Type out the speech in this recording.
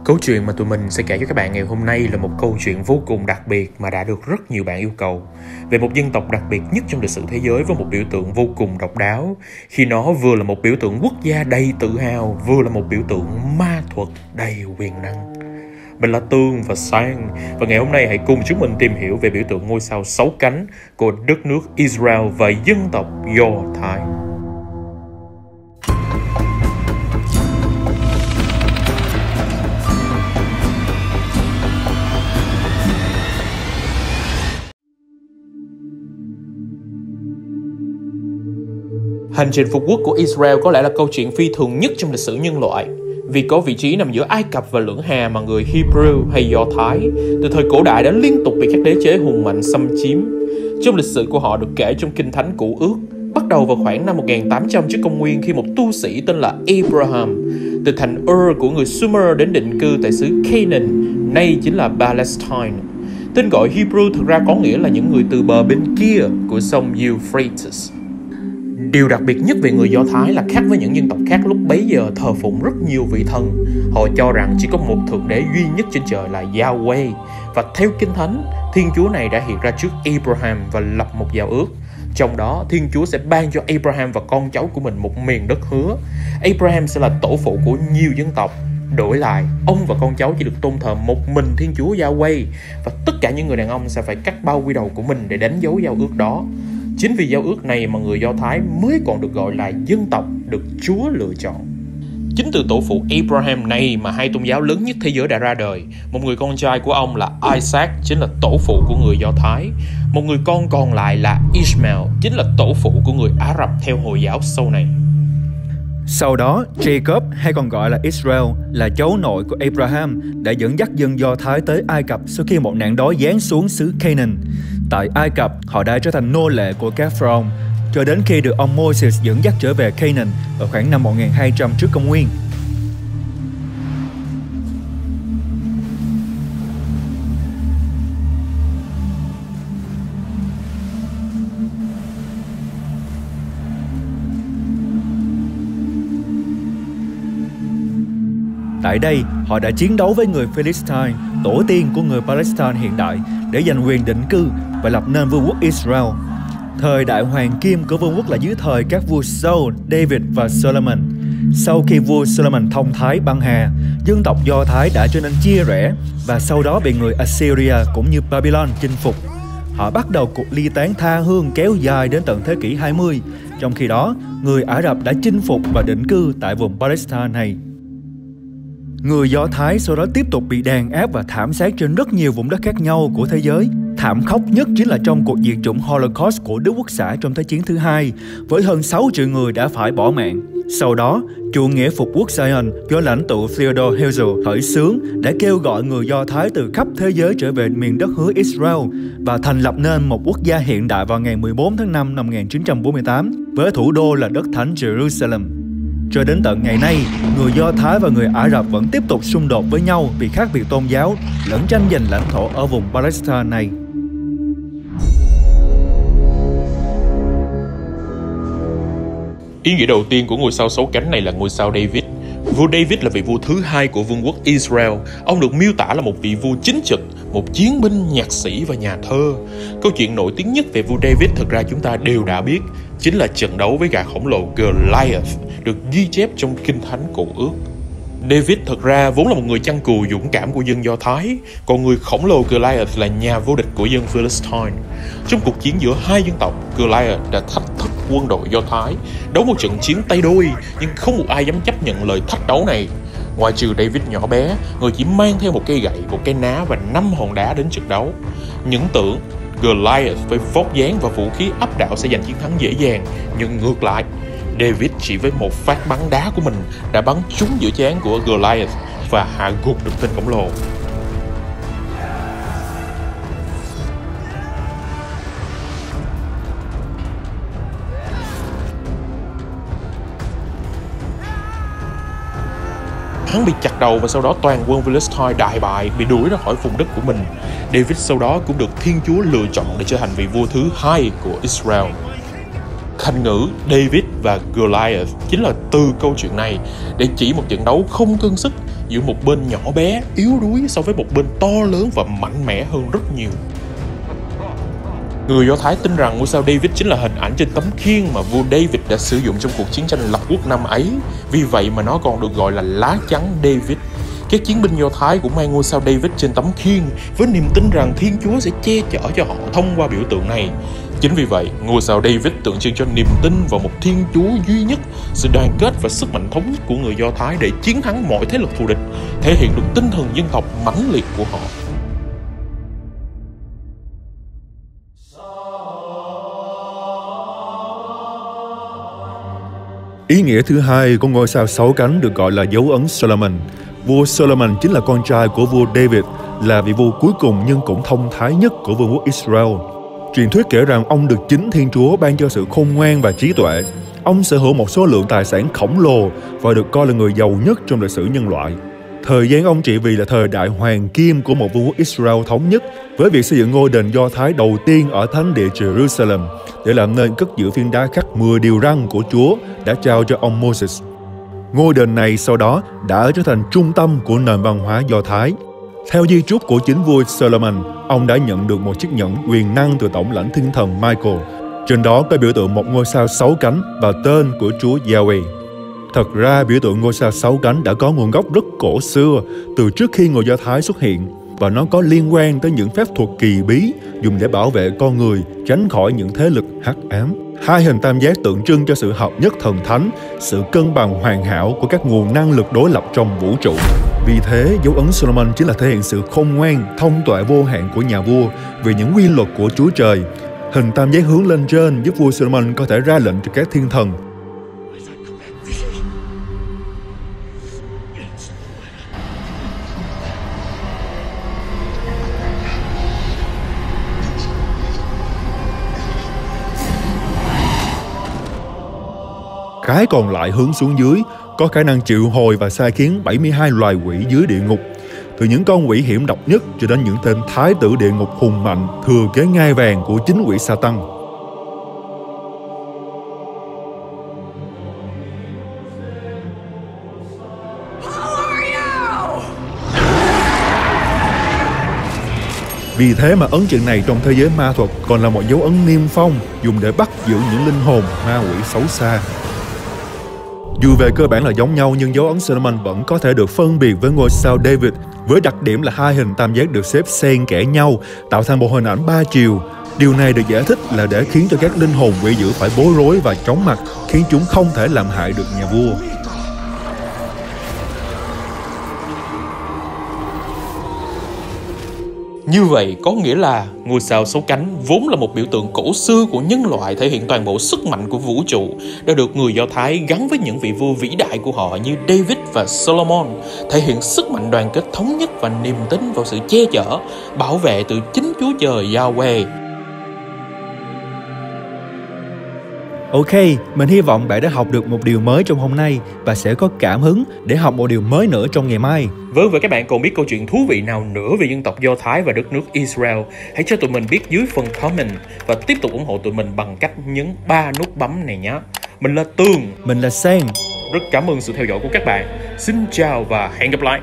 Câu chuyện mà tụi mình sẽ kể cho các bạn ngày hôm nay là một câu chuyện vô cùng đặc biệt mà đã được rất nhiều bạn yêu cầu. Về một dân tộc đặc biệt nhất trong lịch sử thế giới với một biểu tượng vô cùng độc đáo, khi nó vừa là một biểu tượng quốc gia đầy tự hào, vừa là một biểu tượng ma thuật đầy quyền năng. Mình là Tương và Sang, và ngày hôm nay hãy cùng chúng mình tìm hiểu về biểu tượng ngôi sao 6 cánh của đất nước Israel và dân tộc Do Thái. Hành trình phục quốc của Israel có lẽ là câu chuyện phi thường nhất trong lịch sử nhân loại, vì có vị trí nằm giữa Ai Cập và Lưỡng Hà mà người Hebrew hay Do Thái từ thời cổ đại đã liên tục bị các đế chế hùng mạnh xâm chiếm. Trong lịch sử của họ được kể trong Kinh Thánh Cựu Ước, bắt đầu vào khoảng năm 1800 trước công nguyên, khi một tu sĩ tên là Abraham từ thành Ur của người Sumer đến định cư tại xứ Canaan, nay chính là Palestine. Tên gọi Hebrew thực ra có nghĩa là những người từ bờ bên kia của sông Euphrates. Điều đặc biệt nhất về người Do Thái là khác với những dân tộc khác lúc bấy giờ thờ phụng rất nhiều vị thần. Họ cho rằng chỉ có một thượng đế duy nhất trên trời là Yahweh, và theo Kinh Thánh, Thiên Chúa này đã hiện ra trước Abraham và lập một giao ước. Trong đó, Thiên Chúa sẽ ban cho Abraham và con cháu của mình một miền đất hứa. Abraham sẽ là tổ phụ của nhiều dân tộc. Đổi lại, ông và con cháu chỉ được tôn thờ một mình Thiên Chúa Yahweh, và tất cả những người đàn ông sẽ phải cắt bao quy đầu của mình để đánh dấu giao ước đó. Chính vì giao ước này mà người Do Thái mới còn được gọi là dân tộc được Chúa lựa chọn. Chính từ tổ phụ Abraham này mà hai tôn giáo lớn nhất thế giới đã ra đời. Một người con trai của ông là Isaac, chính là tổ phụ của người Do Thái. Một người con còn lại là Ishmael, chính là tổ phụ của người Ả Rập theo Hồi giáo sau này. Sau đó, Jacob, hay còn gọi là Israel, là cháu nội của Abraham, đã dẫn dắt dân Do Thái tới Ai Cập sau khi một nạn đói giáng xuống xứ Canaan. Tại Ai Cập, họ đã trở thành nô lệ của các pharaoh, cho đến khi được ông Moses dẫn dắt trở về Canaan vào khoảng năm 1200 trước công nguyên. Tại đây, họ đã chiến đấu với người Philistine, tổ tiên của người Palestine hiện đại, để giành quyền định cư và lập nên vương quốc Israel. Thời đại hoàng kim của vương quốc là dưới thời các vua Saul, David và Solomon. Sau khi vua Solomon thông thái băng hà, dân tộc Do Thái đã trở nên chia rẽ và sau đó bị người Assyria cũng như Babylon chinh phục. Họ bắt đầu cuộc ly tán tha hương kéo dài đến tận thế kỷ 20. Trong khi đó, người Ả Rập đã chinh phục và định cư tại vùng Palestine này. Người Do Thái sau đó tiếp tục bị đàn áp và thảm sát trên rất nhiều vùng đất khác nhau của thế giới. Thảm khốc nhất chính là trong cuộc diệt chủng Holocaust của Đức Quốc xã trong Thế chiến thứ hai, với hơn 6 triệu người đã phải bỏ mạng. Sau đó, chủ nghĩa phục quốc Zion do lãnh tụ Theodor Herzl khởi xướng đã kêu gọi người Do Thái từ khắp thế giới trở về miền đất hứa Israel và thành lập nên một quốc gia hiện đại vào ngày 14 tháng 5 năm 1948 với thủ đô là đất thánh Jerusalem. Cho đến tận ngày nay, người Do Thái và người Ả Rập vẫn tiếp tục xung đột với nhau vì khác biệt tôn giáo lẫn tranh giành lãnh thổ ở vùng Palestine này. Ý nghĩa đầu tiên của ngôi sao 6 cánh này là ngôi sao David. Vua David là vị vua thứ hai của vương quốc Israel. Ông được miêu tả là một vị vua chính trực, một chiến binh, nhạc sĩ và nhà thơ. Câu chuyện nổi tiếng nhất về vua David thực ra chúng ta đều đã biết, chính là trận đấu với gà khổng lồ Goliath, được ghi chép trong Kinh Thánh Cựu Ước. David thực ra vốn là một người chăn cừu dũng cảm của dân Do Thái, còn người khổng lồ Goliath là nhà vô địch của dân Philistine. Trong cuộc chiến giữa hai dân tộc, Goliath đã thách thức quân đội Do Thái, đấu một trận chiến tay đôi, nhưng không một ai dám chấp nhận lời thách đấu này. Ngoài trừ David nhỏ bé, người chỉ mang theo một cây gậy, một cái ná và 5 hòn đá đến trận đấu. Những tưởng Goliath với vóc dáng và vũ khí áp đảo sẽ giành chiến thắng dễ dàng, nhưng ngược lại, David chỉ với một phát bắn đá của mình đã bắn trúng giữa trán của Goliath và hạ gục được tên khổng lồ. Hắn bị chặt đầu và sau đó toàn quân Philistine đại bại, bị đuổi ra khỏi vùng đất của mình. David sau đó cũng được Thiên Chúa lựa chọn để trở thành vị vua thứ hai của Israel. Thành ngữ David và Goliath chính là từ câu chuyện này để chỉ một trận đấu không cân sức giữa một bên nhỏ bé, yếu đuối so với một bên to lớn và mạnh mẽ hơn rất nhiều. Người Do Thái tin rằng ngôi sao David chính là hình ảnh trên tấm khiên mà vua David đã sử dụng trong cuộc chiến tranh lập quốc năm ấy, vì vậy mà nó còn được gọi là lá chắn David. Các chiến binh Do Thái cũng mang ngôi sao David trên tấm khiên với niềm tin rằng Thiên Chúa sẽ che chở cho họ thông qua biểu tượng này. Chính vì vậy, ngôi sao David tượng trưng cho niềm tin vào một Thiên Chúa duy nhất, sự đoàn kết và sức mạnh thống nhất của người Do Thái để chiến thắng mọi thế lực thù địch, thể hiện được tinh thần dân tộc mãnh liệt của họ. Ý nghĩa thứ hai của ngôi sao 6 cánh được gọi là dấu ấn Solomon. Vua Solomon chính là con trai của vua David, là vị vua cuối cùng nhưng cũng thông thái nhất của vương quốc Israel. Truyền thuyết kể rằng ông được chính Thiên Chúa ban cho sự khôn ngoan và trí tuệ. Ông sở hữu một số lượng tài sản khổng lồ và được coi là người giàu nhất trong lịch sử nhân loại. Thời gian ông trị vì là thời đại hoàng kim của một vương quốc Israel thống nhất, với việc xây dựng ngôi đền Do Thái đầu tiên ở thánh địa Jerusalem để làm nơi cất giữ phiến đá khắc 10 điều răn của Chúa đã trao cho ông Moses. Ngôi đền này sau đó đã trở thành trung tâm của nền văn hóa Do Thái. Theo di chúc của chính vua Solomon, ông đã nhận được một chiếc nhẫn quyền năng từ tổng lãnh thiên thần Michael. Trên đó có biểu tượng một ngôi sao 6 cánh và tên của Chúa Yahweh. Thật ra, biểu tượng ngôi sao 6 cánh đã có nguồn gốc rất cổ xưa, từ trước khi người Do Thái xuất hiện, và nó có liên quan tới những phép thuật kỳ bí dùng để bảo vệ con người tránh khỏi những thế lực hắc ám. Hai hình tam giác tượng trưng cho sự hợp nhất thần thánh, sự cân bằng hoàn hảo của các nguồn năng lực đối lập trong vũ trụ. Vì thế, dấu ấn Solomon chính là thể hiện sự khôn ngoan, thông tuệ vô hạn của nhà vua về những quy luật của Chúa Trời. Hình tam giác hướng lên trên giúp vua Solomon có thể ra lệnh cho các thiên thần. Cái còn lại hướng xuống dưới, có khả năng triệu hồi và sai khiến 72 loài quỷ dưới địa ngục. Từ những con quỷ hiểm độc nhất cho đến những tên thái tử địa ngục hùng mạnh thừa kế ngai vàng của chính quỷ Satan. Vì thế mà ấn trận này trong thế giới ma thuật còn là một dấu ấn niêm phong dùng để bắt giữ những linh hồn ma quỷ xấu xa. Dù về cơ bản là giống nhau nhưng dấu ấn Solomon vẫn có thể được phân biệt với ngôi sao David với đặc điểm là hai hình tam giác được xếp xen kẽ nhau tạo thành một hình ảnh 3 chiều. Điều này được giải thích là để khiến cho các linh hồn quỷ dữ phải bối rối và chóng mặt, khiến chúng không thể làm hại được nhà vua. Như vậy có nghĩa là ngôi sao 6 cánh vốn là một biểu tượng cổ xưa của nhân loại, thể hiện toàn bộ sức mạnh của vũ trụ, đã được người Do Thái gắn với những vị vua vĩ đại của họ như David và Solomon, thể hiện sức mạnh đoàn kết thống nhất và niềm tin vào sự che chở, bảo vệ từ chính Chúa Trời Yahweh. Ok, mình hy vọng bạn đã học được một điều mới trong hôm nay và sẽ có cảm hứng để học một điều mới nữa trong ngày mai. Vâng, và các bạn còn biết câu chuyện thú vị nào nữa về dân tộc Do Thái và đất nước Israel? Hãy cho tụi mình biết dưới phần comment và tiếp tục ủng hộ tụi mình bằng cách nhấn 3 nút bấm này nhé. Mình là Tường. Mình là Sang. Rất cảm ơn sự theo dõi của các bạn. Xin chào và hẹn gặp lại.